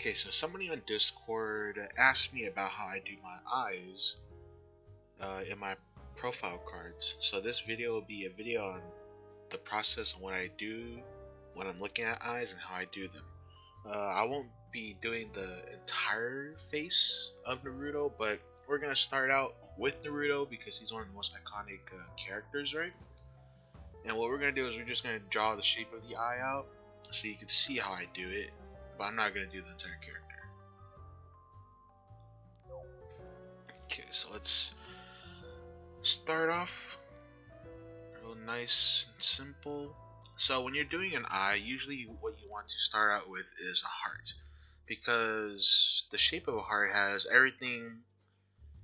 Okay, so somebody on Discord asked me about how I do my eyes in my profile cards. So this video will be a video on the process of what I do when I'm looking at eyes and how I do them. I won't be doing the entire face of Naruto, but we're gonna start out with Naruto because he's one of the most iconic characters, right? And what we're gonna do is we're just gonna draw the shape of the eye out so you can see how I do it, but I'm not gonna do the entire character. Okay, so let's start off real nice and simple. So when you're doing an eye, usually what you want to start out with is a heart, because the shape of a heart has everything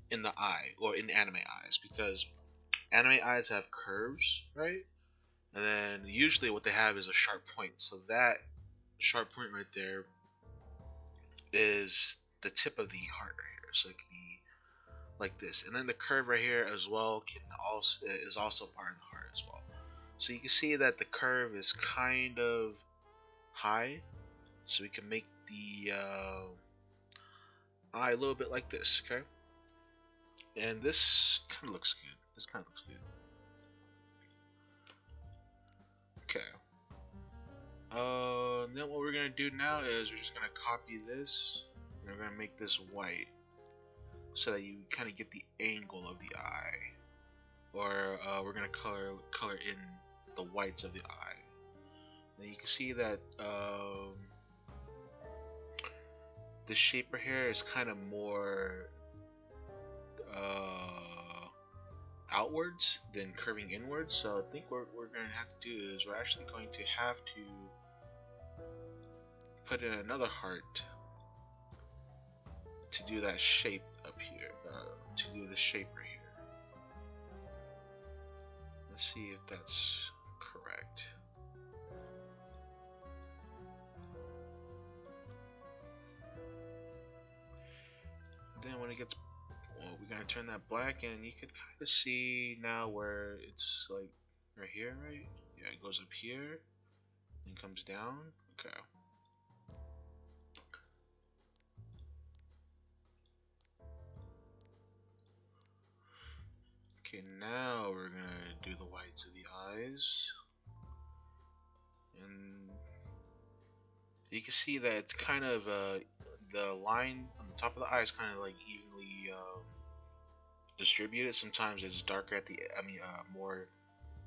in the eye, or in anime eyes, because anime eyes have curves, right? And then usually what they have is a sharp point. So that sharp point right there is the tip of the heart right here. So it can be like this, and then the curve right here as well is also part of the heart as well. So you can see that the curve is kind of high, so we can make the eye a little bit like this, okay? And this kind of looks good. This kind of looks good. Okay. Then what we're gonna do now is we're just gonna copy this, and we're gonna make this white, so that you kind of get the angle of the eye. Or we're gonna color in the whites of the eye. Now you can see that this shape right here is kind of more outwards than curving inwards. So I think what we're going to have to do is we're actually going to have to put in another heart to do that shape up here, to do the shape right here. Let's see if that's correct. Then when it gets, well, we're gonna turn that black, and you can kind of see now where it's like right here, right? Yeah, it goes up here and comes down. Okay. Okay, now we're gonna do the whites of the eyes, and you can see that it's kind of the line on the top of the eye is kind of like evenly distributed. Sometimes it's darker at the, more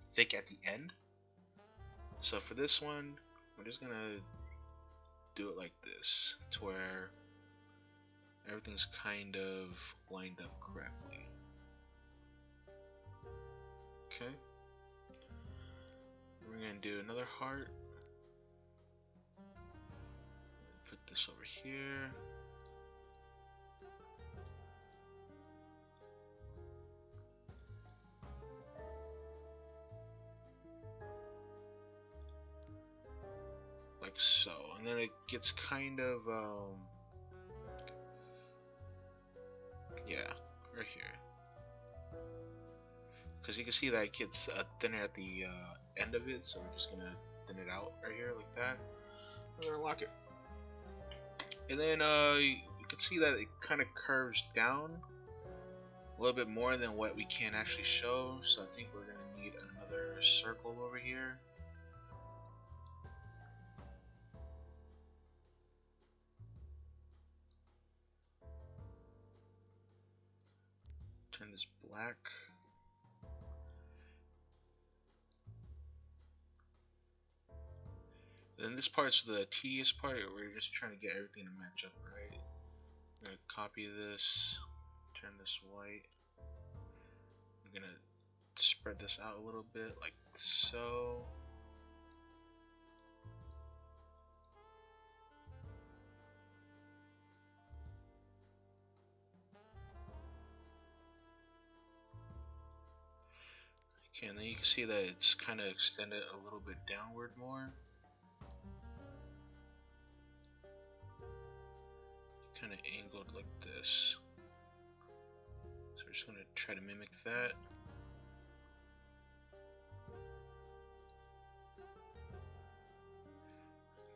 thick at the end. So for this one, we're just gonna do it like this, to where everything's kind of lined up correctly. Okay. We're gonna do another heart. Put this over here. Like so. And then it gets kind of, yeah, right here. Because you can see that it gets thinner at the end of it, so we're just gonna thin it out right here like that. We're gonna lock it, and then you can see that it kind of curves down a little bit more than what we can actually show. So I think we're gonna need another circle over here. Turn this black. Then this part's the tedious part. We're just trying to get everything to match up, right? I'm gonna copy this, turn this white. I'm gonna spread this out a little bit, like so. Okay, and then you can see that it's kind of extended a little bit downward more. Kind of angled like this. So we're just going to try to mimic that.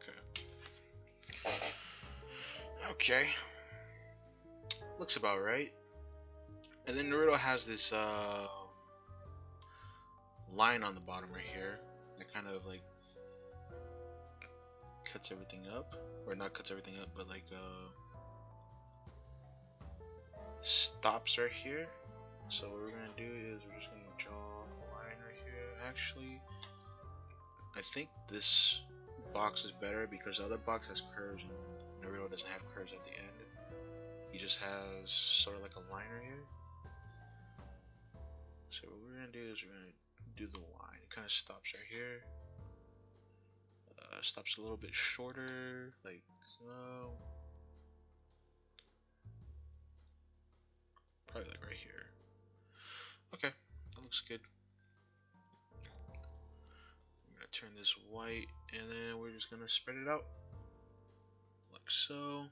Okay. Okay, looks about right. And then Naruto has this line on the bottom right here that kind of like cuts everything up, or not cuts everything up, but like stops right here. So what we're gonna do is we're just gonna draw a line right here. Actually, I think this box is better because the other box has curves and Naruto doesn't have curves at the end. He just has sort of like a line right here. So what we're gonna do is we're gonna do the line. It kind of stops right here. Stops a little bit shorter, like so. Probably like right here. Okay, that looks good. I'm gonna turn this white, and then we're just gonna spread it out like so.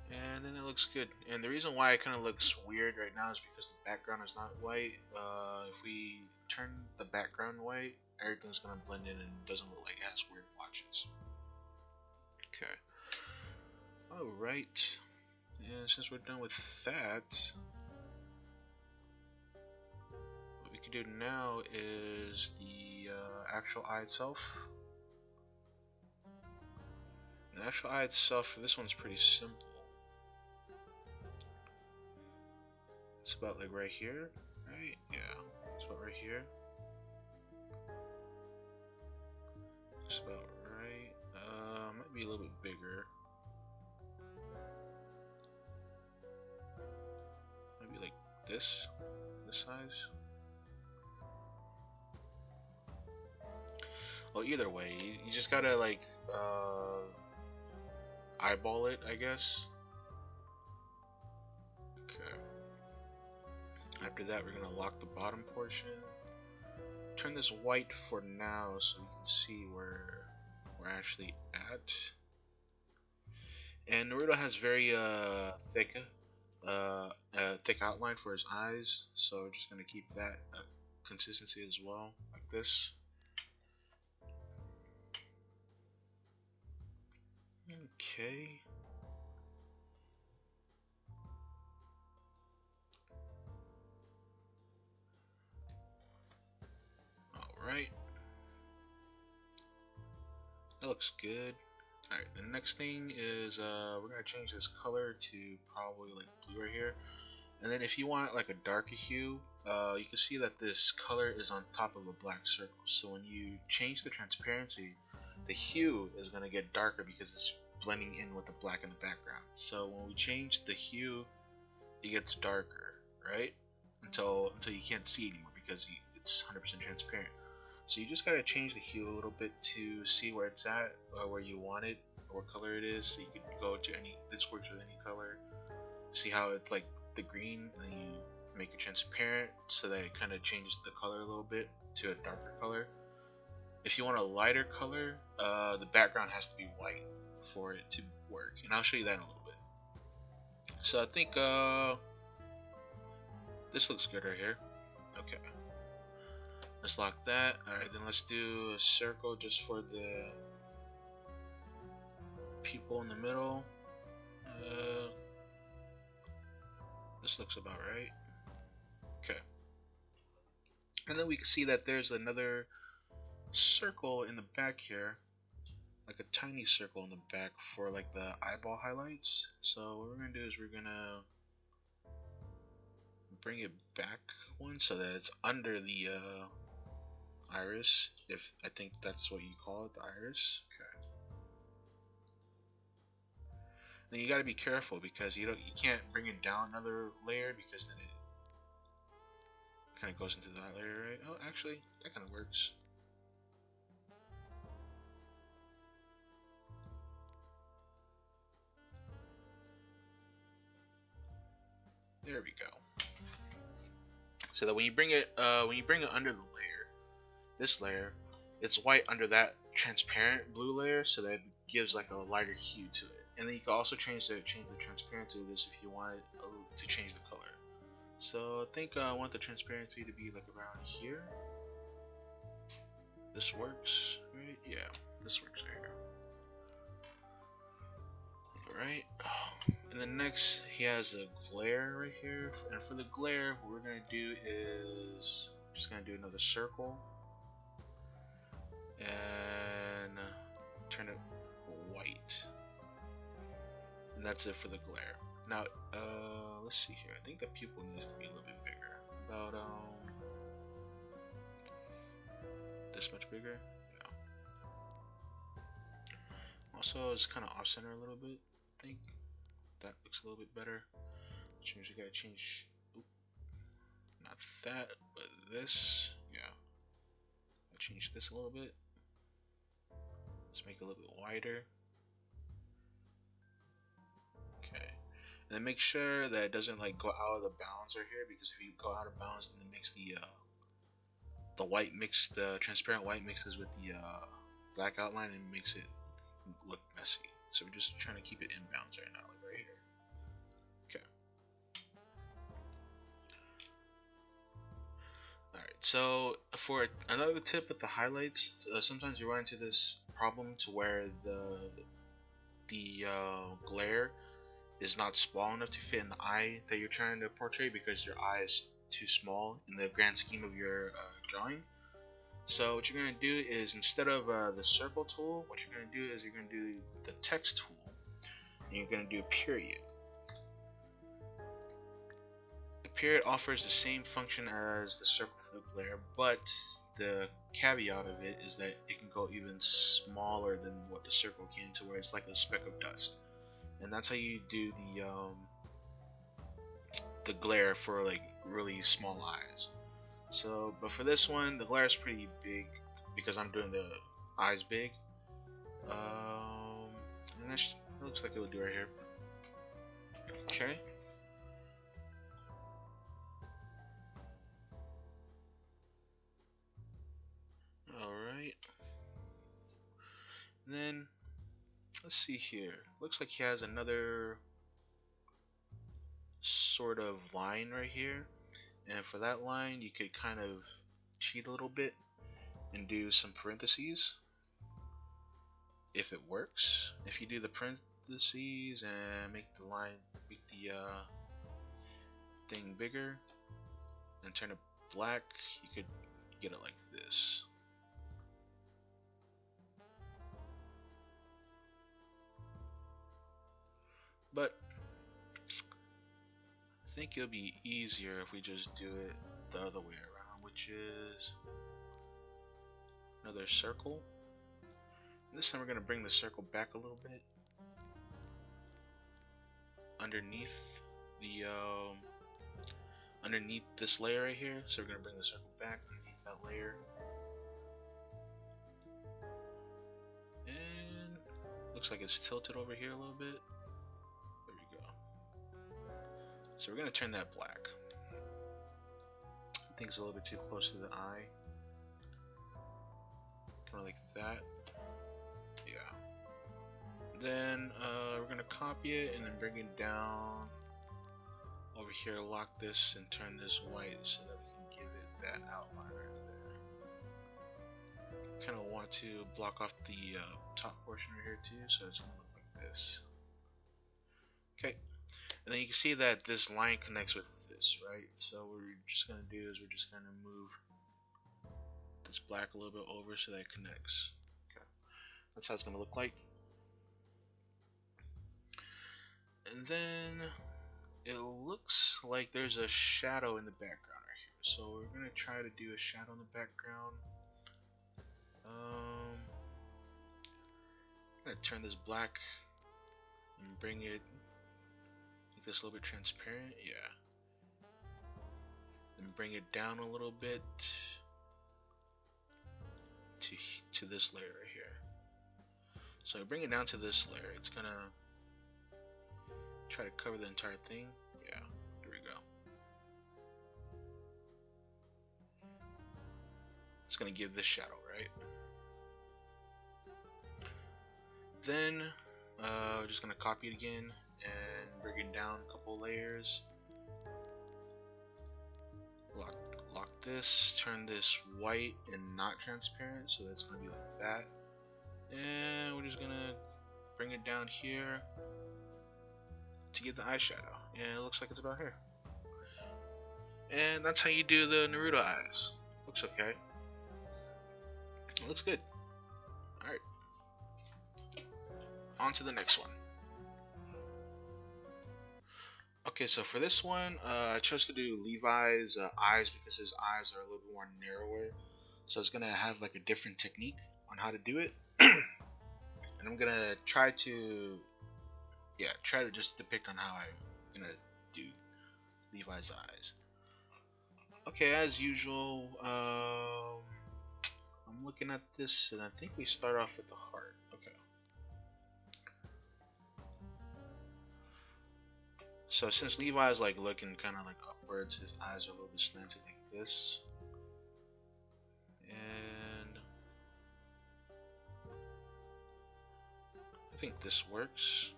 And then it looks good. And the reason why it kind of looks weird right now is because the background is not white. If we turn the background white, everything's gonna blend in and doesn't look like it has weird blotches. Okay. Alright. And since we're done with that, what we can do now is the actual eye itself. The actual eye itself for this one's pretty simple. It's about like right here, right? Yeah, it's about right here. It's about right. Might be a little bit bigger. Maybe like this size. Well, either way, you just gotta like eyeball it, I guess. Okay. After that, we're gonna lock the bottom portion. Turn this white for now so we can see where we're actually at. And Naruto has very thick outline for his eyes, so we're just gonna keep that consistency as well, like this. Okay. Alright. That looks good. Alright, the next thing is we're gonna change this color to probably like blue right here. And then if you want like a darker hue, you can see that this color is on top of a black circle. So when you change the transparency, the hue is gonna get darker because it's blending in with the black in the background. So when we change the hue, it gets darker, right? Until you can't see anymore because it's 100% transparent. So you just gotta change the hue a little bit to see where it's at, or where you want it, or what color it is. So you can go to any. This works with any color. See how it's like the green, and you make it transparent so that it kind of changes the color a little bit to a darker color. If you want a lighter color, the background has to be white for it to work, and I'll show you that in a little bit. So I think this looks good right here. Okay. Let's lock that. Alright, then let's do a circle just for the pupil in the middle. This looks about right. Okay. And then we can see that there's another circle in the back here. Like a tiny circle in the back for like the eyeball highlights. So what we're going to do is we're going to bring it back one so that it's under the iris, if I think that's what you call it, the iris. Okay. Then you got to be careful because you can't bring it down another layer because then it kind of goes into that layer, right? Oh, actually, that kind of works. There we go. So that when you bring it under the layer, this layer, it's white under that transparent blue layer, so that it gives like a lighter hue to it. And then you can also change the transparency of this if you want it to change the color. So I think I want the transparency to be like around here. This works, right? Yeah, this works right here. Alright, and then next he has a glare right here, and for the glare what we're going to do is just going to do another circle and turn it white, and that's it for the glare. Now let's see here, I think the pupil needs to be a little bit bigger, about this much bigger. Yeah. Also it's kind of off center a little bit. I think that looks a little bit better, which means we gotta change, not that, but this. Yeah, I'll change this a little bit. Let's make it a little bit wider. Okay, and then make sure that it doesn't like go out of the bounds right here, because if you go out of bounds, then it makes the white mix, the transparent white mixes with the black outline and makes it look messy. So we're just trying to keep it in bounds right now, like right here. Okay. Alright, so for another tip with the highlights, sometimes you run into this problem to where the glare is not small enough to fit in the eye that you're trying to portray, because your eye is too small in the grand scheme of your drawing. So what you're going to do is, instead of the circle tool, what you're going to do is you're going to do the text tool, and you're going to do a period. The period offers the same function as the circle for the glare, but the caveat of it is that it can go even smaller than what the circle can, to where it's like a speck of dust. And that's how you do the glare for like really small eyes. So, but for this one, the glare is pretty big because I'm doing the eyes big. And that looks like it would do right here. Okay. Alright. Then, let's see here. Looks like he has another sort of line right here. And for that line, you could kind of cheat a little bit and do some parentheses, if it works. If you do the parentheses and make the line, make the thing bigger and turn it black, you could get it like this. But I think it'll be easier if we just do it the other way around, which is another circle. This time we're going to bring the circle back a little bit underneath the underneath this layer right here. So we're going to bring the circle back underneath that layer, and looks like it's tilted over here a little bit. There we go. So we're going to turn that black. I think it's a little bit too close to the eye, kind of like that. Yeah. Then we're going to copy it and then bring it down over here, lock this and turn this white so that we can give it that outline right there. Kind of want to block off the top portion right here too, so it's going to look like this. Okay, and then you can see that this line connects with this, right? So what we're just going to do is we're just going to move this black a little bit over so that it connects. Okay, that's how it's going to look like. And then it looks like there's a shadow in the background right here. So we're going to try to do a shadow in the background. I'm going to turn this black and bring it, make this a little bit transparent. Yeah. And bring it down a little bit to this layer right here. So bring it down to this layer. It's going to try to cover the entire thing. Yeah, here we go. It's gonna give this shadow, right? Then we're just gonna copy it again and bring it down a couple layers. Lock this, turn this white and not transparent, so that's gonna be like that. And we're just gonna bring it down here to get the eyeshadow, and it looks like it's about here. And that's how you do the Naruto eyes. Looks okay. It looks good. Alright. On to the next one. Okay, so for this one, I chose to do Levi's eyes because his eyes are a little bit more narrower. So it's gonna have like a different technique on how to do it. And I'm gonna try to just depict on how I'm gonna do Levi's eyes. Okay, as usual, I'm looking at this, and I think we start off with the heart. Okay. So since Levi is like looking kind of like upwards, his eyes are a little bit slanted like this, and I think this works.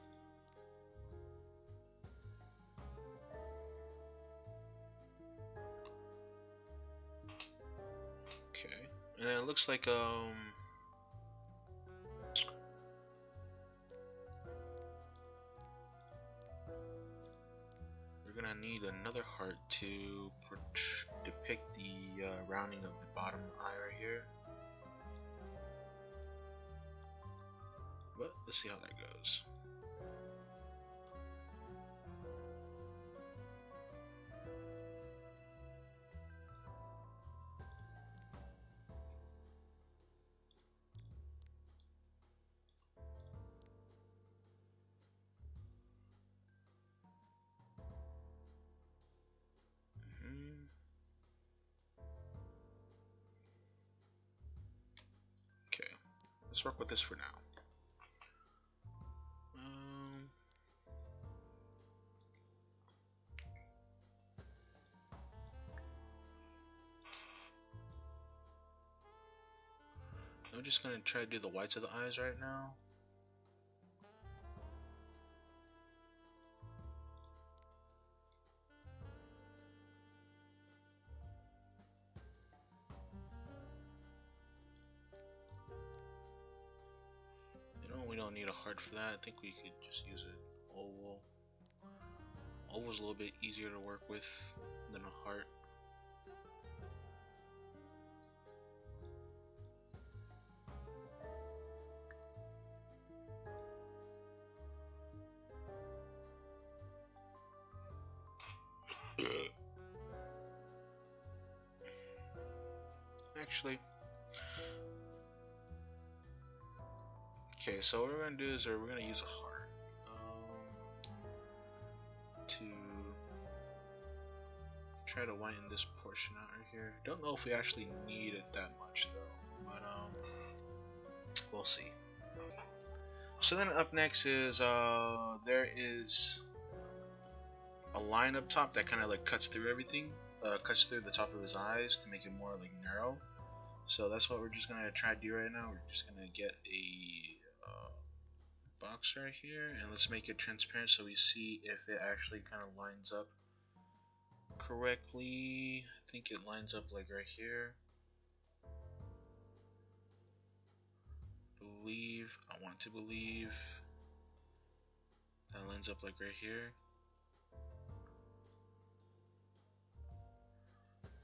Okay, and then it looks like we're gonna need another heart to depict the rounding of the bottom eye right here. But let's see how that goes. Okay, let's work with this for now. I'm just gonna try to do the whites of the eyes right now. We don't need a heart for that. I think we could just use an oval. Oval's a little bit easier to work with than a heart. Actually, okay, so what we're gonna do is we're gonna use a heart to try to whiten this portion out right here. Don't know if we actually need it that much though, but we'll see. So then up next is there is a line up top that kind of like cuts through everything, cuts through the top of his eyes to make it more like narrow. So that's what we're just gonna try to do right now. We're just gonna get a box right here, and let's make it transparent so we see if it actually kind of lines up correctly. I think it lines up like right here. I want to believe that lines up like right here.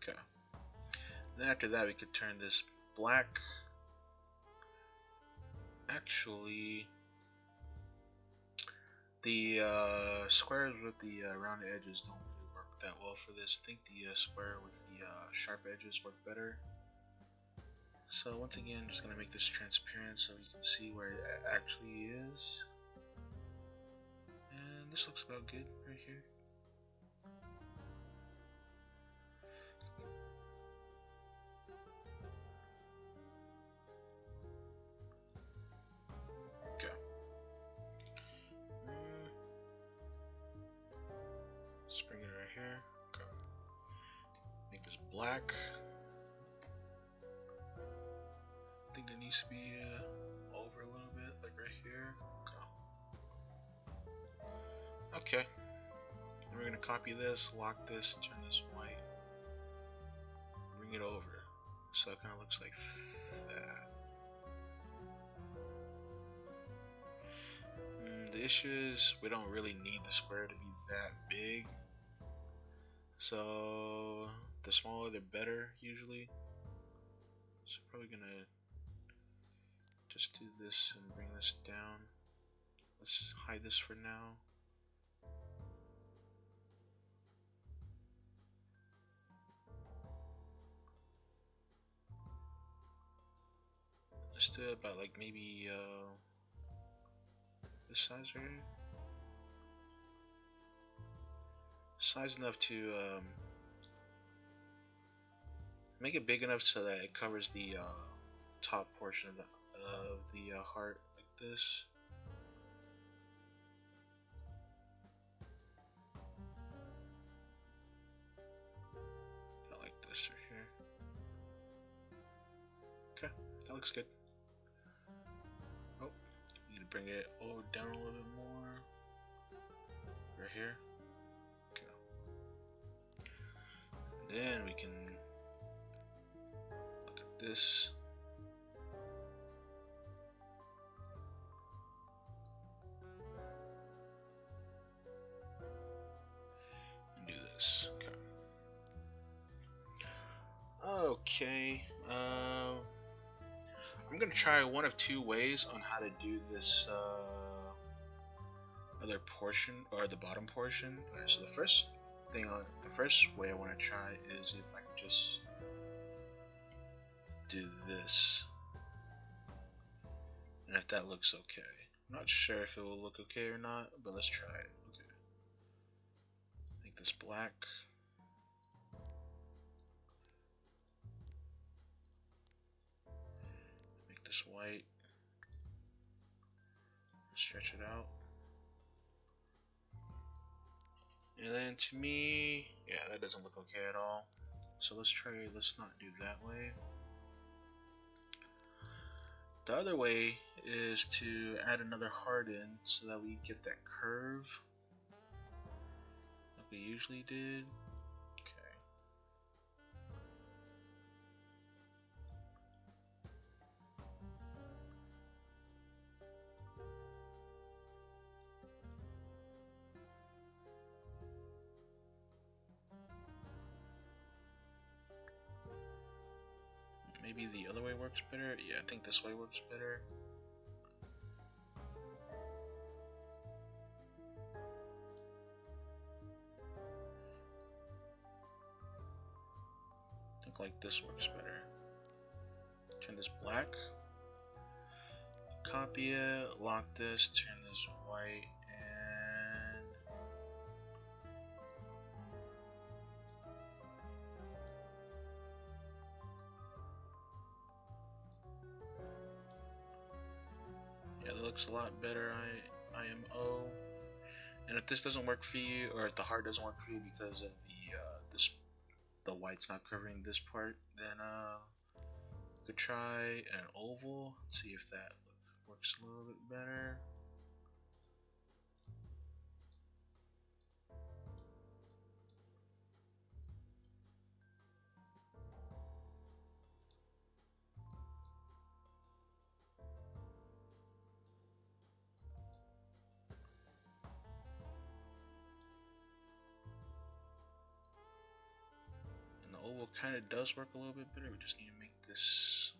Okay. Then after that we could turn this black. Actually, the squares with the rounded edges don't really work that well for this. I think the square with the sharp edges work better. So once again, I'm just going to make this transparent so you can see where it actually is. And this looks about good right here. Okay. Let's bring it right here. Okay. Make this black. I think it needs to be over a little bit, like right here. Okay. Okay. And we're gonna copy this, lock this, turn this white, bring it over, so it kind of looks like that. The issue is we don't really need the square to be that big. So the smaller the better usually. So probably gonna just do this and bring this down. Let's hide this for now. Let's do it about like maybe this size right here. Size enough to make it big enough so that it covers the top portion of the heart like this. I like this right here. Okay, that looks good. Oh, need to bring it down a little bit more. Right here. Okay. And then we can look at this. And do this. Okay. Okay. I'm gonna try one of two ways on how to do this other portion or the bottom portion. Alright, so the first way I want to try is if I can just do this, and if that looks okay. I'm not sure if it will look okay or not, but let's try it. Okay. Make this black. Make this white. Stretch it out. And then to me, yeah, that doesn't look okay at all. So let's not do that way. The other way is to add another heart in so that we get that curve like we usually did. Okay. Maybe the other way works better. Yeah, I think this way works better. I think like this works better. Turn this black. Copy it, lock this, turn this white, and yeah, that looks a lot better. IMO. And if this doesn't work for you, or if the heart doesn't work for you because of the white's not covering this part, then you could try an oval. See if that works a little bit better. Oval kind of does work a little bit better. We just need to make this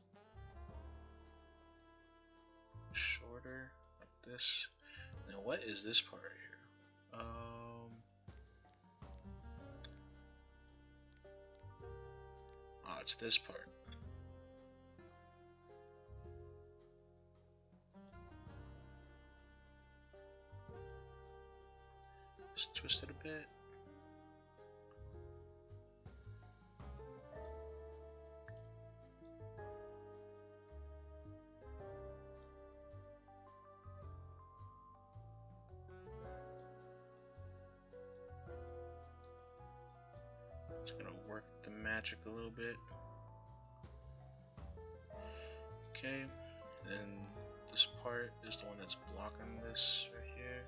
shorter like this. Now what is this part right here? Oh, it's this part. Just twist it a bit. Just gonna work the magic a little bit. Okay, and this part is the one that's blocking this right here.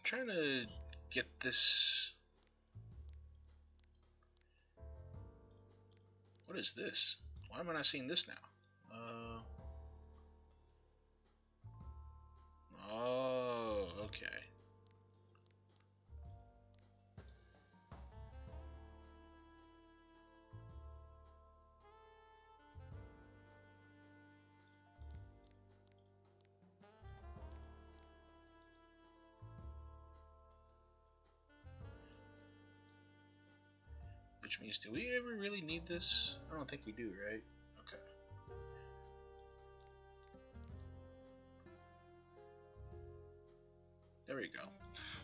trying to get this. What is this? Why am I not seeing this now? Oh, okay. Which means, do we ever really need this? I don't think we do, right? Okay. There we go.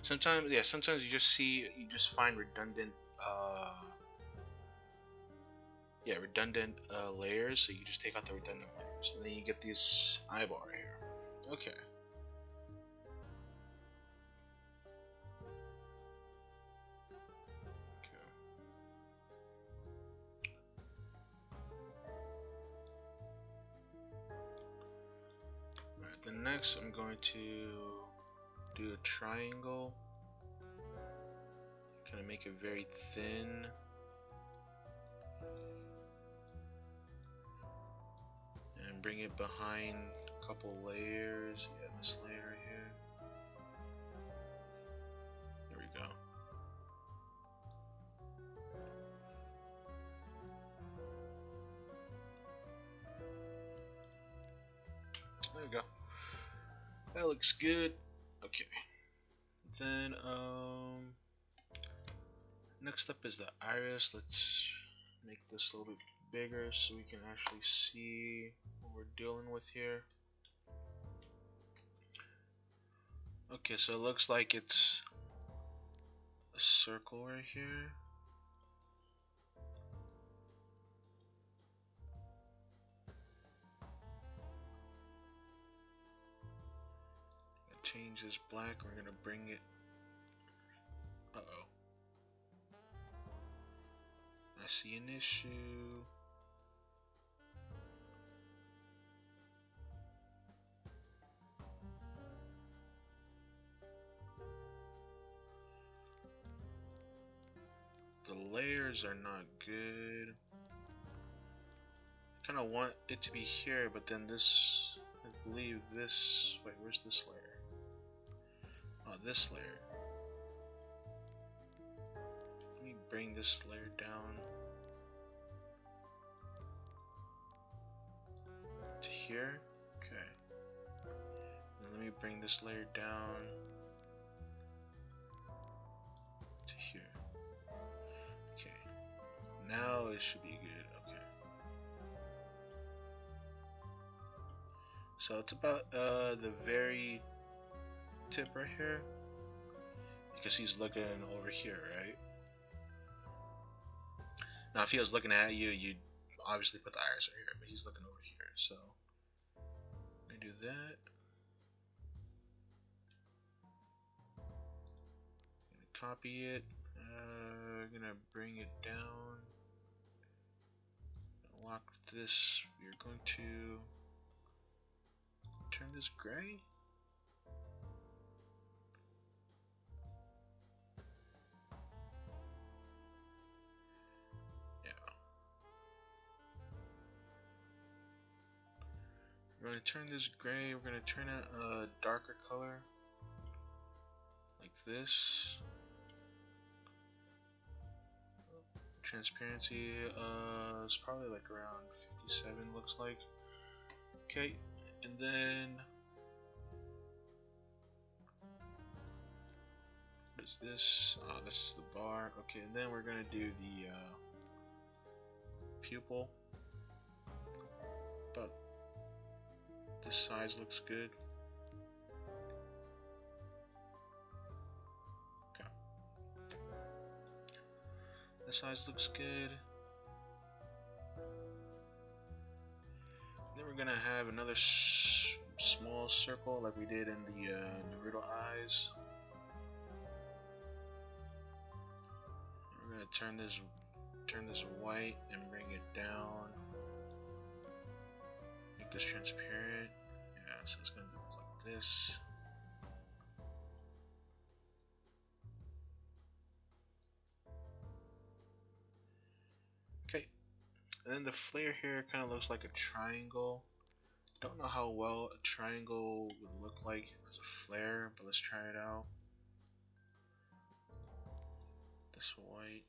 Sometimes, yeah, sometimes you just find redundant, layers, so you just take out the redundant layers, and then you get this eyeball right here. Okay. Alright, then next I'm going to do a triangle. Kind of make it very thin. And bring it behind a couple layers. Yeah, this layer right here. There we go. There we go. That looks good. Okay. Then next up is the iris. Let's make this a little bit bigger so we can actually see what we're dealing with here. Okay, so it looks like it's a circle right here. Change this black. We're gonna bring it. Uh-oh. I see an issue. The layers are not good. I kind of want it to be here, but then this, I believe this, wait, where's this layer? Oh, this layer. Let me bring this layer down to here. Okay. And let me bring this layer down to here. Okay. Now it should be good. Okay. So it's about the very tip right here, because he's looking over here, right? Now if he was looking at you, you'd obviously put the iris right here, but he's looking over here, so I'm gonna do that. I'm gonna copy it. Gonna bring it down. Lock this. We're going to turn this gray. We're going to turn this gray, we're going to turn it a darker color, like this. Transparency is probably like around 57, looks like. Okay, and then what is this? Oh, this is the bar. Okay, and then we're going to do the pupil. About this size looks good. Okay. This size looks good. Then we're gonna have another small circle like we did in the Naruto eyes. We're gonna turn this white and bring it down. Make this transparent. Yeah, so it's gonna look like this. And then the flare here kind of looks like a triangle. Don't know how well a triangle would look like as a flare, but let's try it out. This white.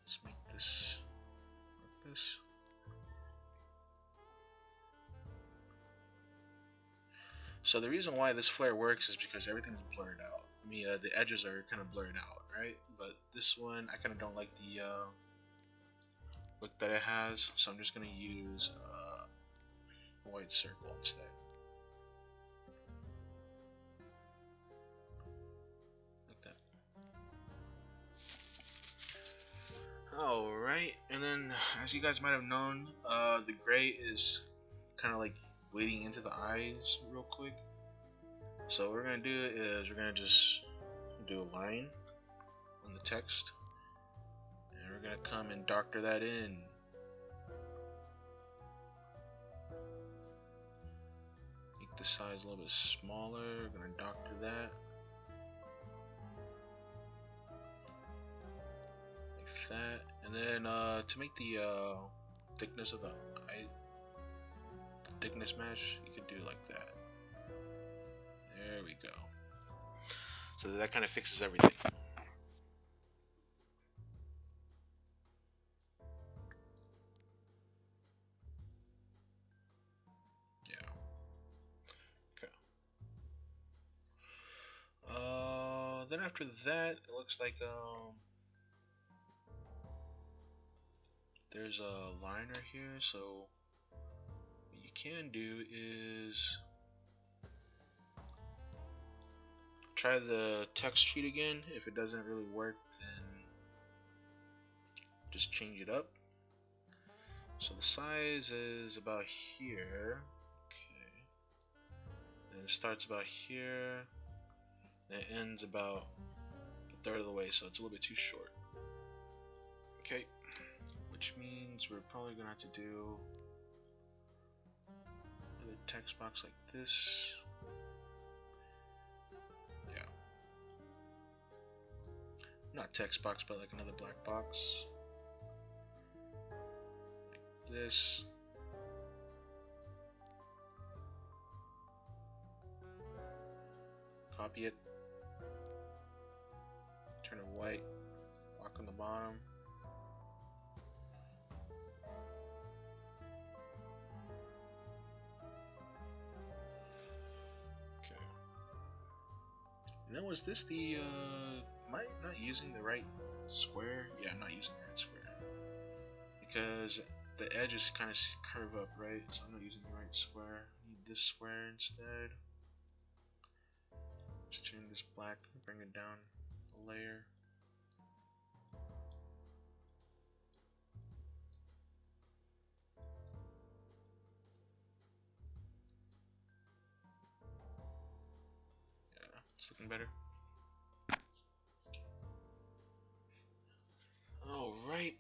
Let's make this like this. So the reason why this flare works is because everything's blurred out. I mean, the edges are kind of blurred out, right? But this one, I kind of don't like the look that it has, so I'm just gonna use a white circle instead. Like that. Alright, and then as you guys might have known, the gray is kind of like bleeding into the eyes real quick. So what we're gonna do is we're gonna just do a line on the text, and we're gonna come and doctor that in. Make the size a little bit smaller. We're gonna doctor that. Like that. And then to make the thickness of the eye, thickness match, you could do like that. There we go. So that kind of fixes everything. Yeah. Okay. Then after that, it looks like there's a liner here. So what you can do is try the text sheet again. If it doesn't really work, then just change it up. So the size is about here. Okay. And it starts about here. And it ends about a third of the way, so it's a little bit too short. Okay. Which means we're probably gonna have to do another text box like this. Yeah. Not text box, but like another black box. Like this. Copy it. Turn it white. Lock on the bottom. Okay. And then was this the am I not using the right square? Yeah, I'm not using the right square. Because the edges kind of curve up, right? So I'm not using the right square. I need this square instead. Just turn this black, bring it down a layer. Yeah, it's looking better. Alright.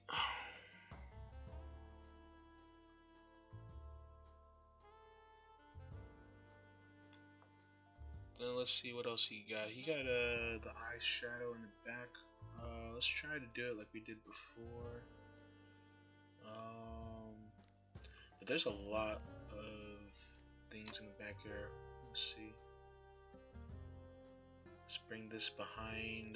Then let's see what else he got. He got the eye shadow in the back. Let's try to do it like we did before. But there's a lot of things in the back here. Let's see. Let's bring this behind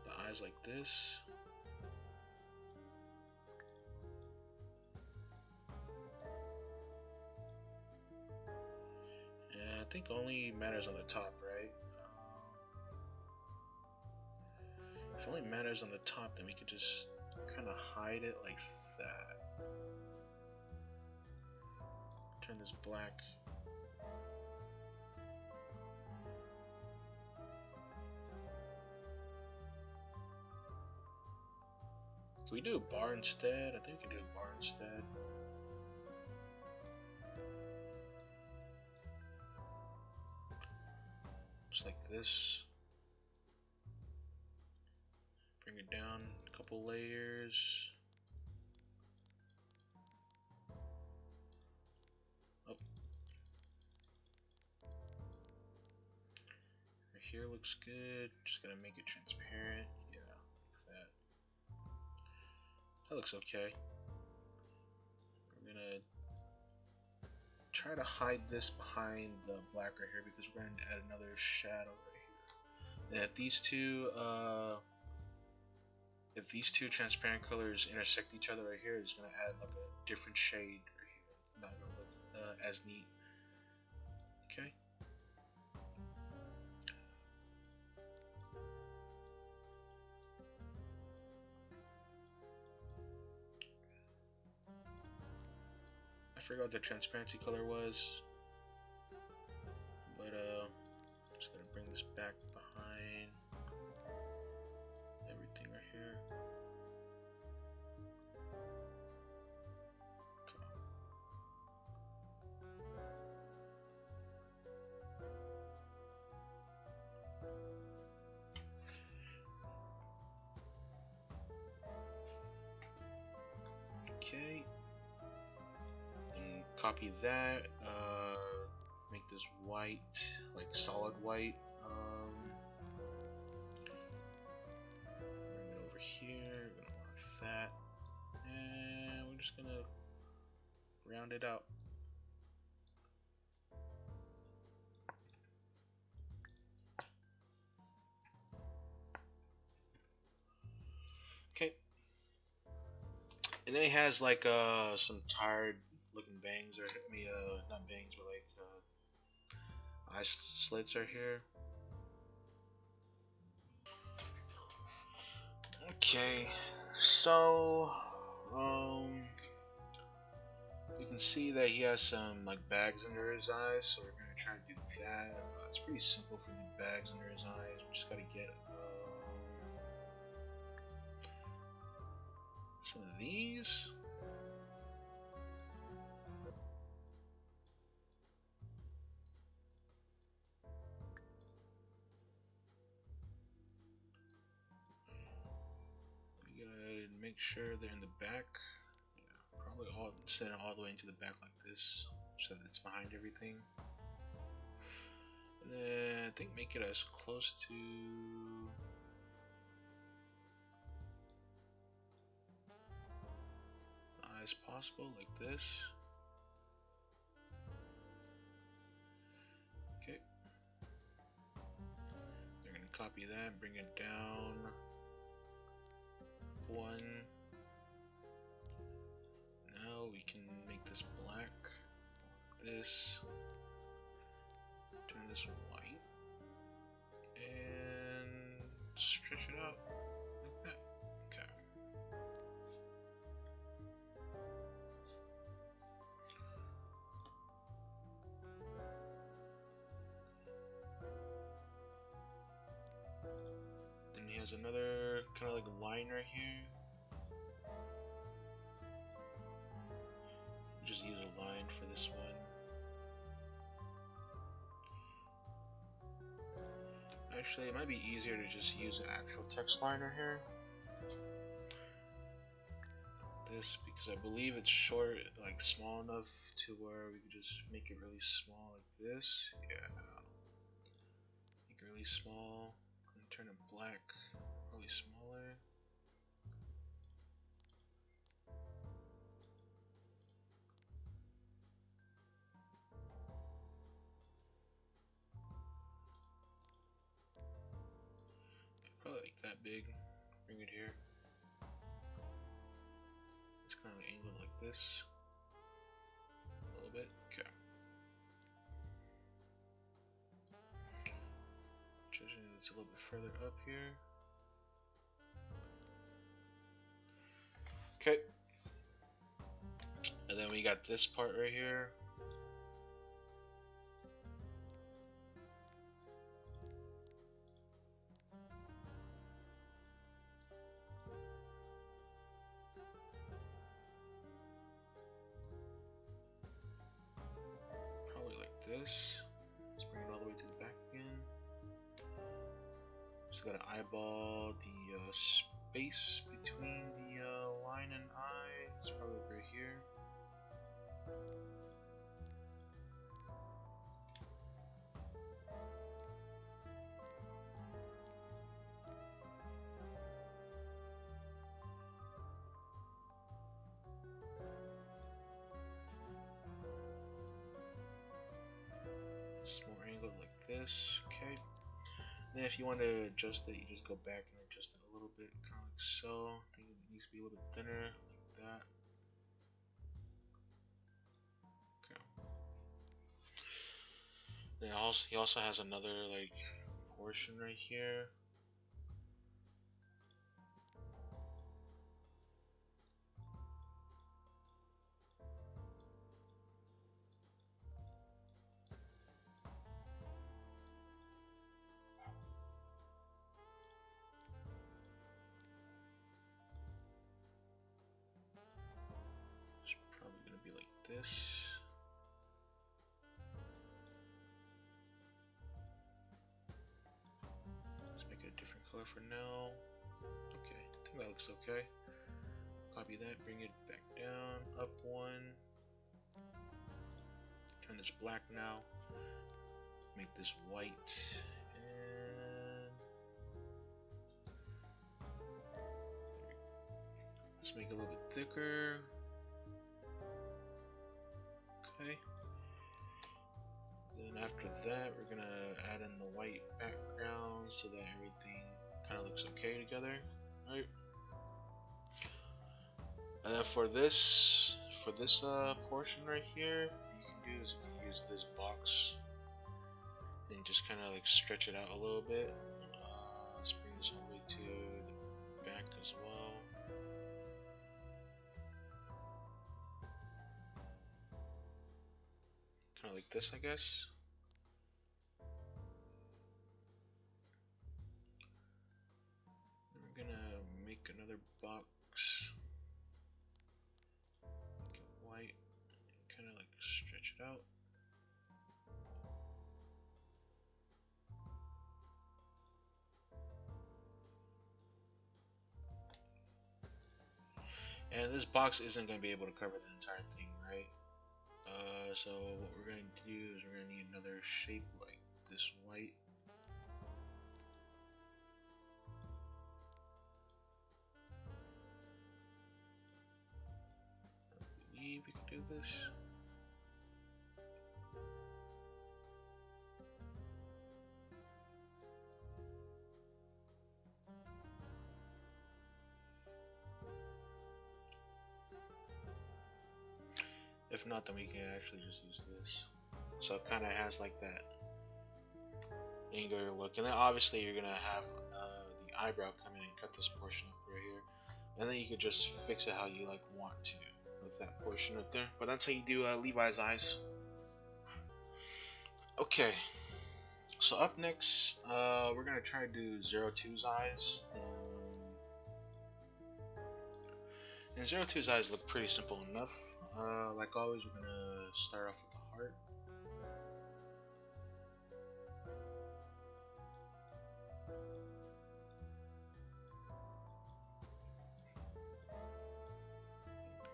the eyes like this. And I think only matters on the top, right? If it only matters on the top, then we could just kind of hide it like that. Turn this black. Can we do a bar instead? I think we can do a bar instead. Just like this. Bring it down a couple layers. Oh. here looks good. Just gonna make it transparent. Yeah, like that. That looks okay. We're gonna try to hide this behind the black right here because we're going to add another shadow right here. And if these two transparent colors intersect each other right here, it's going to add like a different shade right here. It's not going to look as neat. Okay. I forgot what the transparency color was, but I'm just gonna bring this back behind everything right here. Okay. And copy that. Make this white, like solid white. Bring it over here. We're gonna mark that, and we're just gonna round it out. Okay. And then he has like some tired looking bangs, or not bangs, but like eye slits right here. Okay, so you can see that he has some like bags under his eyes, so we're gonna try to do that. It's pretty simple for the bags under his eyes. We just gotta get some of these. We gotta make sure they're in the back. Yeah, probably send it all the way into the back like this, so that it's behind everything. And then I think make it as close to as possible, like this. Okay. They're gonna copy that, bring it down one. Now we can make this black, like this. Turn this white, and stretch it out like that. Okay. Then he has another kind of like line right here. Just use a line for this one. Actually, it might be easier to just use an actual text liner here. This, because I believe it's short, like small enough to where we could just make it really small like this. Yeah. Make it really small. And turn it black, probably smaller. Probably like that big. Bring it here. It's kind of angled like this. A little bit. Okay. Judging it's a little bit further up here. Okay. And then we got this part right here. Probably like this. Let's bring it all the way to the back again. Just gotta eyeball the space between the line and eye. It's probably right here. this. Okay. Then if you want to adjust it, you just go back and adjust it a little bit, kind of like so. I think it needs to be a little bit thinner, like that. Okay. Then he also has another like portion right here. It's probably gonna be like this. Let's make it a different color for now. Okay, I think that looks okay. Copy that, bring it back down, up one. Turn this black now. Make this white. And let's make it a little bit thicker. Okay. Then after that, we're gonna add in the white background so that everything kind of looks okay together, right? And then for this portion right here, you can do is you can use this box and just kind of like stretch it out a little bit. Let's bring this all the way to the back as well. Kind of like this, I guess. And we're gonna make another box. Make it white. Kind of like stretch it out. And this box isn't going to be able to cover the entire thing, right? So what we're going to do is we're going to need another shape like this white. I believe we can do this. If not, then we can actually just use this. So it kind of has like that angular look. And then obviously you're going to have the eyebrow come in and cut this portion up right here. And then you could just fix it how you like want to with that portion right there. But that's how you do Levi's eyes. Okay. So up next, we're going to try to do 02's eyes. And 02's eyes look pretty simple enough. Like always, we're gonna start off with the heart.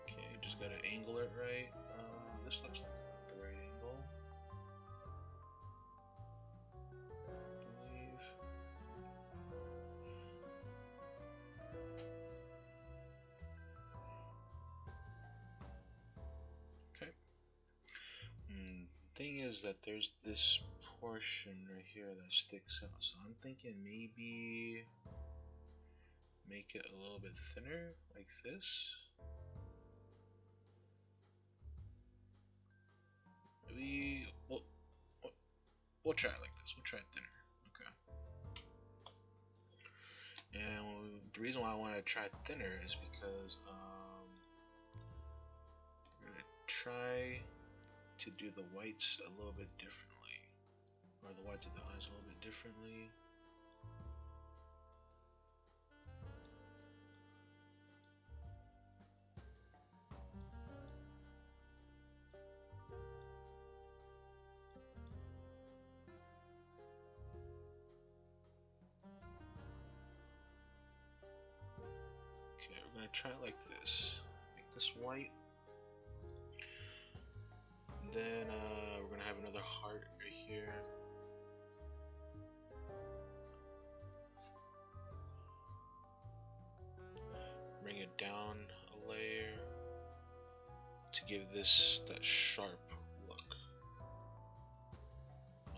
Okay, just gotta angle it right. This looks like the right angle, I believe. Okay. Thing is that there's this portion right here that sticks out, so I'm thinking maybe make it a little bit thinner, like this. Maybe we'll try it like this. We'll try it thinner. Okay. And the reason why I want to try it thinner is because we're gonna try to do the whites a little bit differently, or the whites of the eyes a little bit differently. Okay, we're gonna try it like this. Make this white. Then we're gonna have another heart right here. Bring it down a layer to give this that sharp look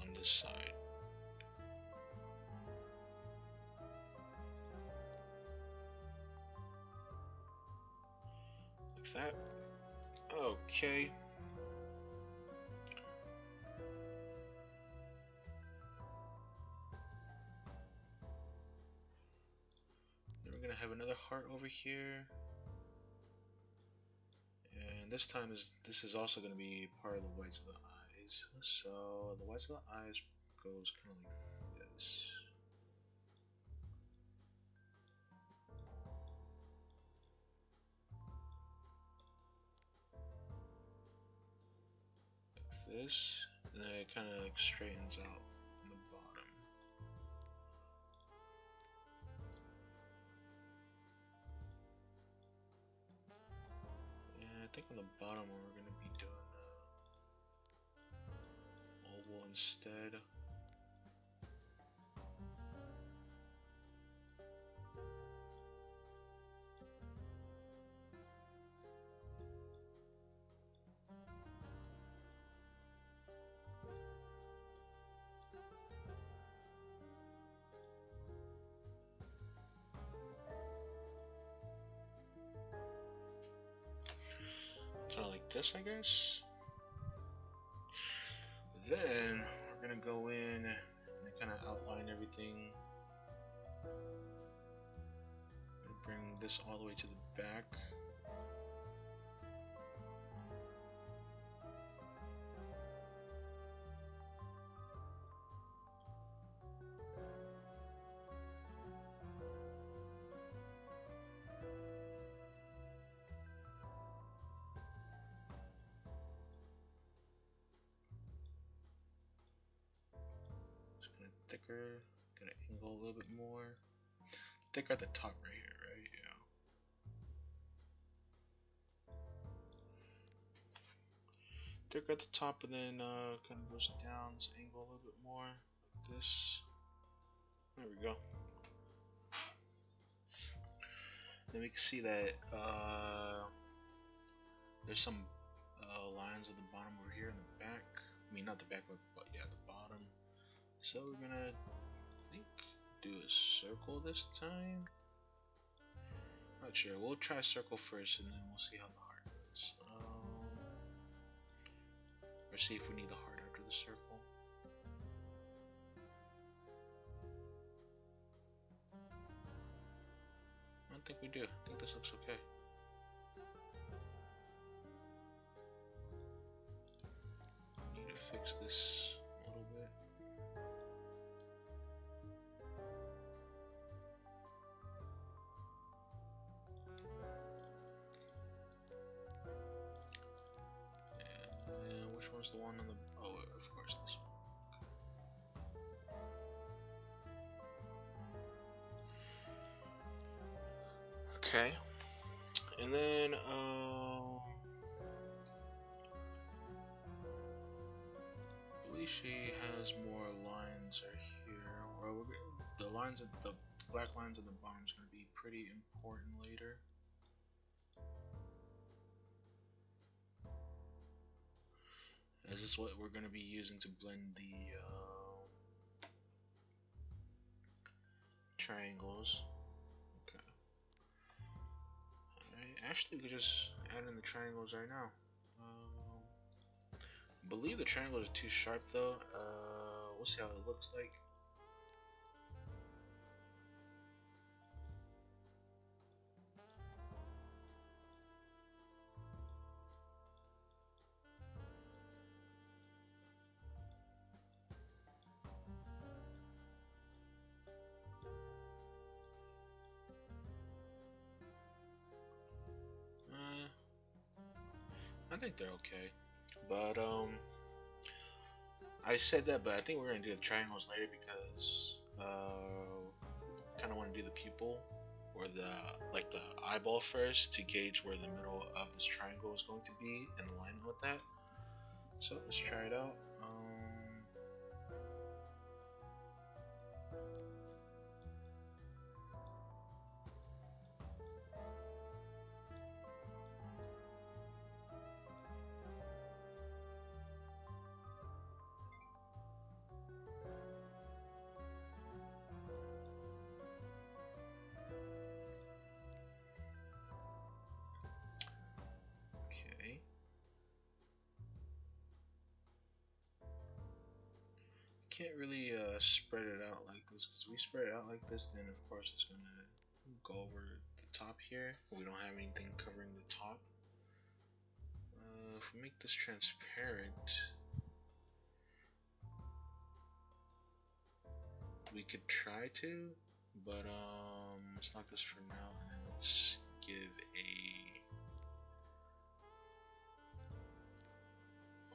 on this side. like that. Okay. Then we're gonna have another heart over here. And this time this is also gonna be part of the whites of the eyes. So the whites of the eyes goes kind of like this. This, and then it kind of like straightens out on the bottom. And I think on the bottom we're going to be doing oval instead. Kind of like this, I guess. Then we're gonna go in and kind of outline everything. I'm gonna bring this all the way to the back. Thicker, gonna angle a little bit more. Thicker at the top right here, right? Yeah. Thicker at the top, and then kind of goes down, so angle a little bit more, like this. There we go. Then we can see that there's some lines at the bottom over here in the back. I mean, not the back, but yeah, the bottom. So we're gonna, I think, do a circle this time. Not sure. We'll try a circle first, and then we'll see how the heart goes. Or see if we need the heart after the circle. I don't think we do. I think this looks okay. Need to fix this a little bit. And which one's the one on the... Oh, of course, this one. Okay. And then, I believe she has more lines right here. Or the lines at the black lines at the bottom is going to be pretty important later. As this is what we're going to be using to blend the triangles. Okay. Alright, actually we could just add in the triangles right now. I believe the triangles are too sharp though. We'll see how it looks like. I think they're okay, but I said that, but I think we're gonna do the triangles later because kind of want to do the pupil or the eyeball first to gauge where the middle of this triangle is going to be in alignment with that. So let's try it out. can't really spread it out like this, because we spread it out like this, then of course it's gonna go over the top here. We don't have anything covering the top. If we make this transparent, we could try to, but let's lock this for now, and then let's give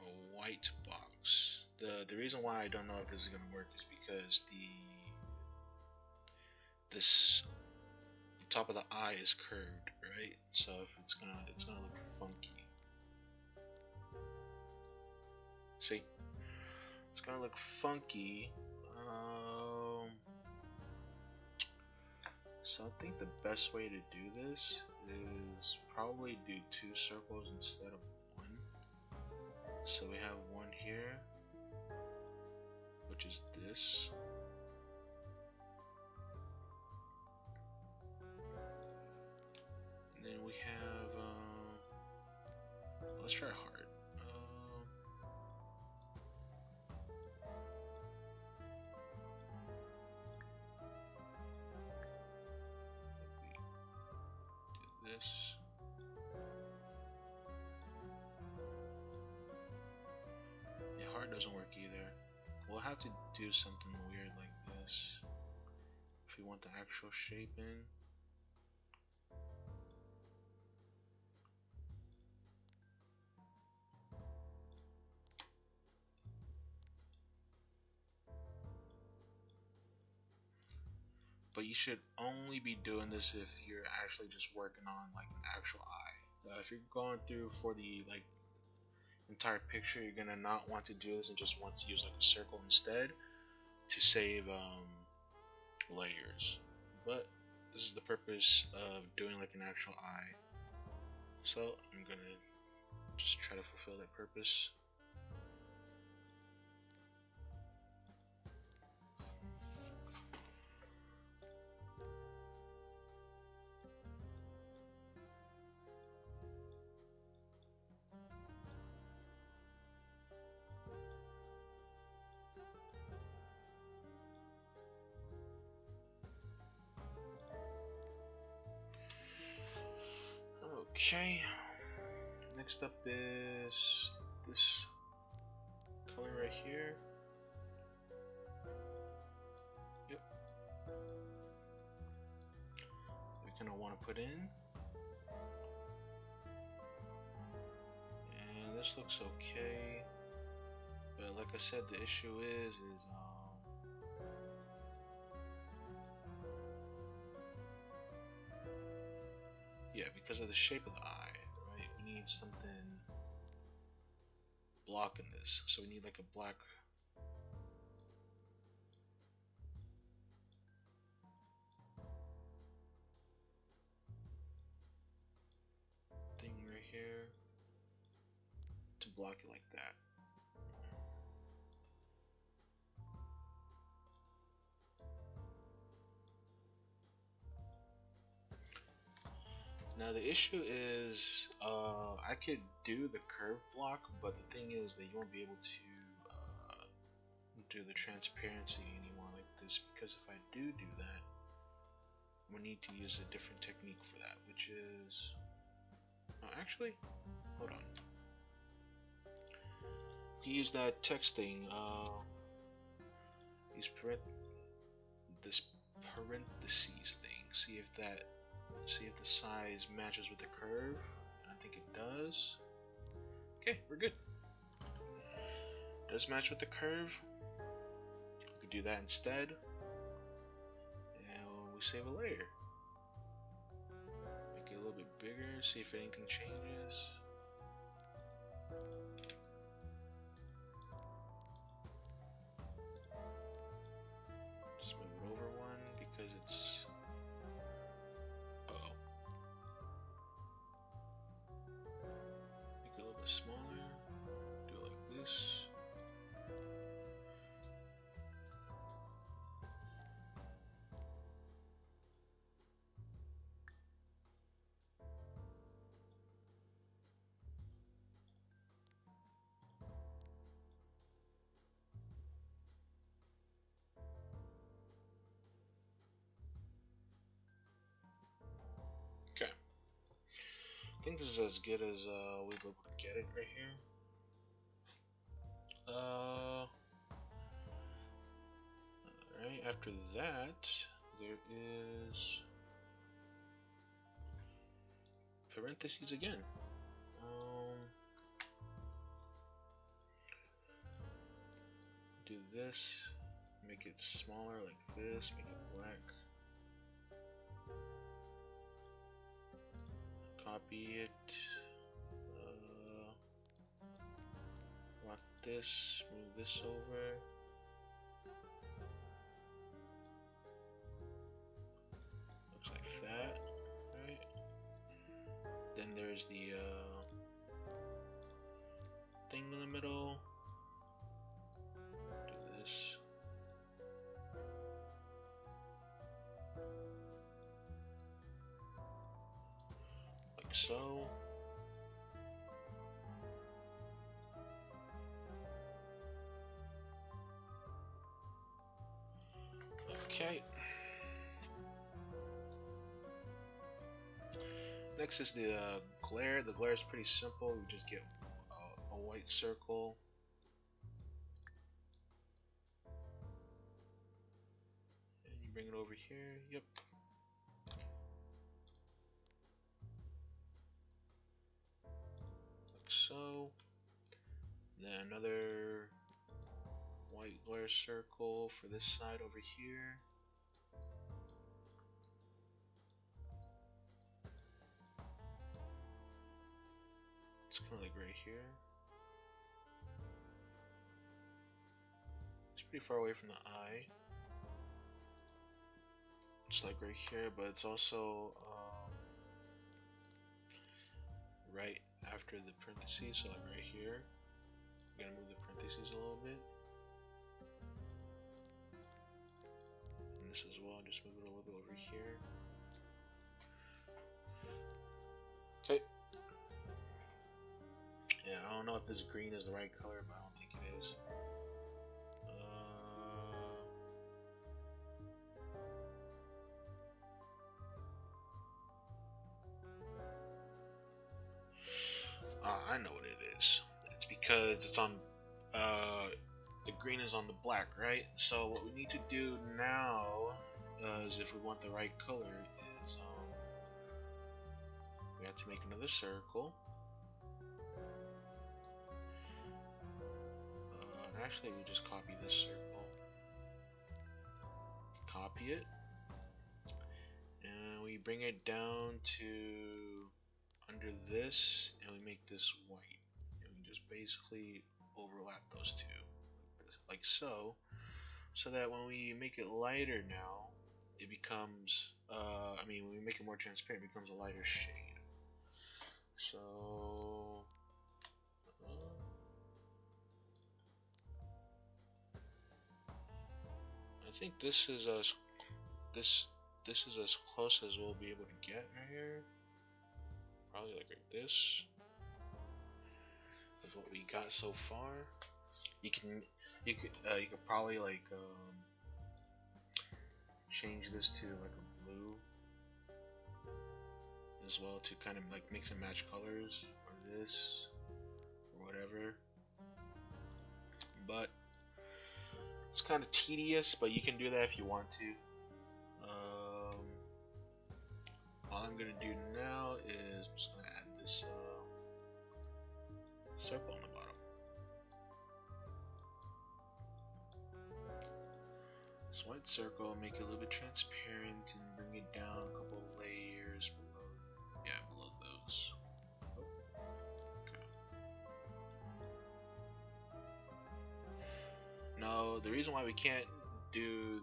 a white box. The reason why I don't know if this is gonna work is because the top of the eye is curved, right? So if it's gonna look funky. See, it's gonna look funky. So I think the best way to do this is probably do 2 circles instead of 1. So we have one here, which is this. And then we have, let's try heart. This. Yeah, heart doesn't work either. We'll have to do something weird like this if we want the actual shape in. But you should only be doing this if you're actually just working on like an actual eye. If you're going through for the like entire picture, you're gonna not want to do this and just want to use like a circle instead to save layers. But this is the purpose of doing like an actual eye. So I'm gonna just try to fulfill that purpose. Okay, next up is this color right here. Yep. We're gonna want to put in. And this looks okay. But like I said, the issue is yeah, because of the shape of the eye, right? We need something blocking this. So we need like a black thing right here to block it like that. Now the issue is, I could do the curve block, but the thing is that you won't be able to do the transparency anymore like this, because if I do that, we need to use a different technique for that, which is, actually, hold on. We use that text thing, use this parentheses thing, see if the size matches with the curve, and I think it does. Okay, we're good. It does match with the curve. We could do that instead, and we save a layer. Make it a little bit bigger, see if anything changes. Just move it over one because it's smaller, do it like this. think this is as good as we were able to get it right here. Alright, after that, there is parentheses again. Do this, make it smaller like this, make it black. Copy it. Lock this, move this over. Looks like that, right? Then there's the thing in the middle. Do this. Like so. Okay. Next is the glare. The glare is pretty simple. We just get a white circle. And you bring it over here. Yep. Like so. Then another white glare circle for this side over here. It's kind of like right here. It's pretty far away from the eye. It's like right here, but it's also right after the parentheses, so like right here. I'm gonna move the parentheses a little bit. And this as well, just move it a little bit over here. Okay. Yeah, I don't know if this green is the right color, but I don't think it is. I know what it is. It's because it's on, the green is on the black, right? So what we need to do now is, if we want the right color, is we have to make another circle. Actually, we just copy this circle. Copy it. And we bring it down to under this, and we make this white. And we just basically overlap those two, like so. So that when we make it lighter now, it becomes, when we make it more transparent, it becomes a lighter shade. So, I think this is as close as we'll be able to get right here. Probably like this. With what we got so far. You could probably like change this to like a blue as well, to kind of like mix and match colors, or this, or whatever. But it's kind of tedious, but you can do that if you want to. All I'm gonna do now is I'm just gonna add this circle on the bottom. This white circle, make it a little bit transparent and bring it down a couple of layers below. Yeah, below those. Okay. No, the reason why we can't do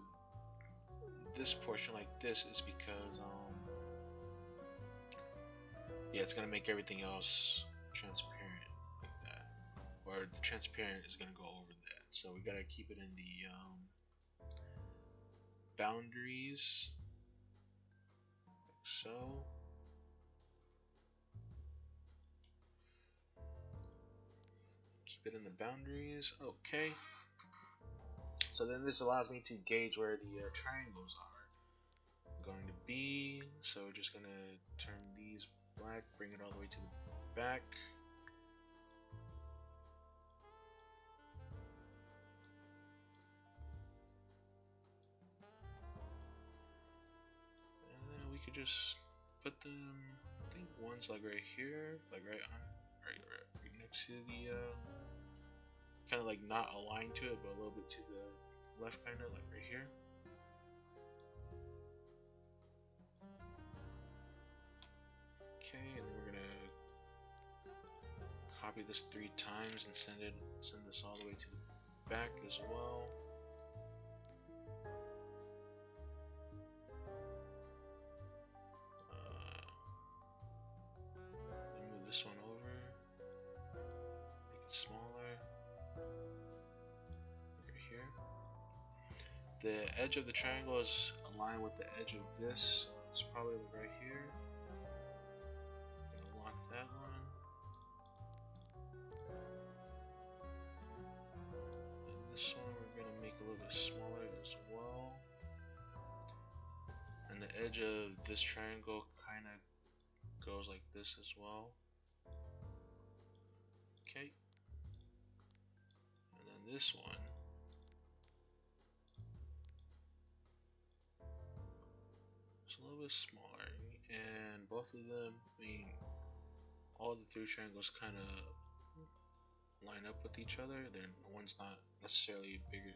this portion like this is because yeah, it's gonna make everything else transparent like that, or the transparent is gonna go over that. So we gotta keep it in the boundaries, like so. Keep it in the boundaries. Okay. So then this allows me to gauge where the triangles are going to be. So we're just gonna turn these black, bring it all the way to the back. And then we could just put them, I think one's like right here, like right next to the, kind of like not aligned to it, but a little bit to the left, kind of like right here. Okay, and then we're gonna copy this 3 times and send this all the way to the back as well. Then move this one over, make it smaller. Right here. The edge of the triangle is aligned with the edge of this, so it's probably right here. Lock that one. And this one we're going to make a little bit smaller as well. And the edge of this triangle kind of goes like this as well. Okay. And then this one. It's a little bit smaller. And both of them, I mean, all the 3 triangles kind of line up with each other. Then one's not necessarily bigger,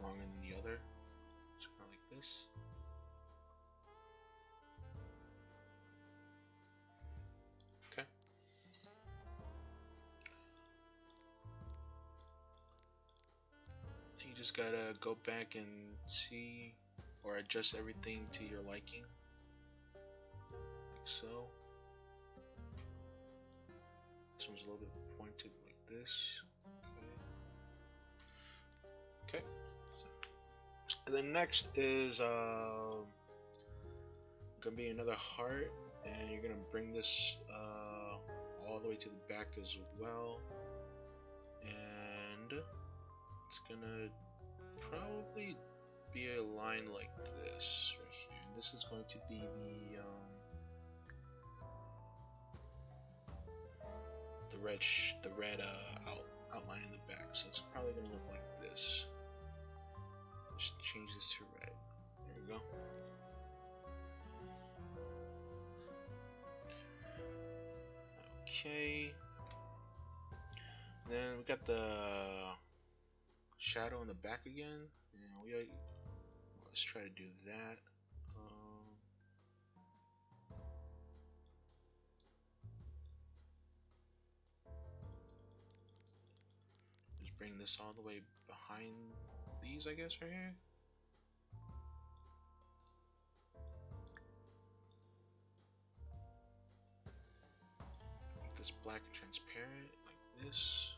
longer than the other. It's kind of like this. Okay. You just gotta go back and see or adjust everything to your liking, like so. This one's a little bit pointed like this. Okay. And then next is gonna be another heart, and you're gonna bring this all the way to the back as well, and it's gonna probably be a line like this right here. And this is going to be the red outline in the back. So it's probably gonna look like this. Just change this to red. There we go. Okay. Then we got the shadow in the back again, and let's try to do that. Just bring this all the way behind these, I guess, right here. Make this black and transparent like this.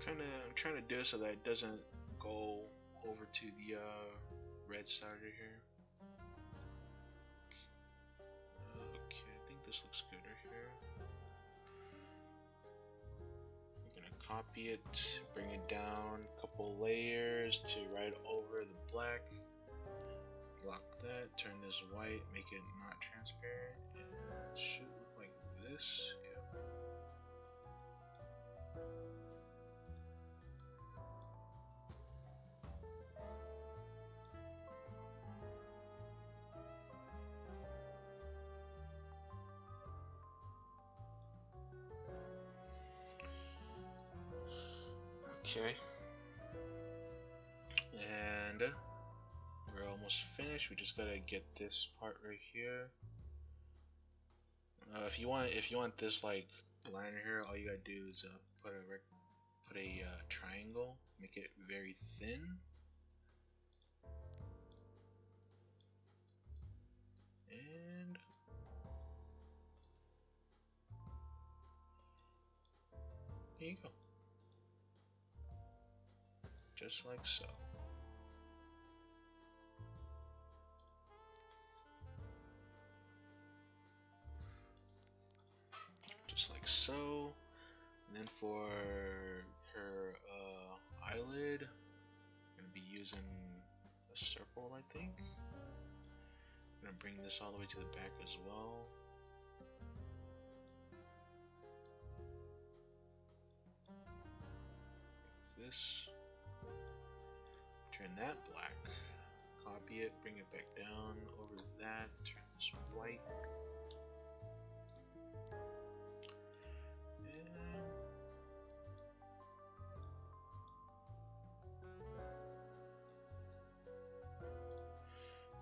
I'm trying to do it so that it doesn't go over to the red side right here. Okay, I think this looks good right here. I'm gonna copy it, bring it down a couple layers to right over the black. Lock that, turn this white, make it not transparent, and it should look like this. Yeah. Okay, and we're almost finished. We just gotta get this part right here. If you want this like liner here, all you gotta do is put a triangle, make it very thin, and there you go. Just like so. just like so. And then for her eyelid, I'm gonna be using a circle, I think. I'm gonna bring this all the way to the back as well. Like this. Turn that black. Copy it, bring it back down over that, turn this white. And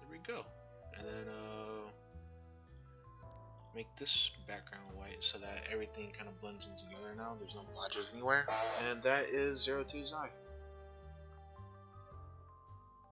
there we go. And then make this background white so that everything kind of blends in together now. There's no blotches anywhere. And that is 02 Zai.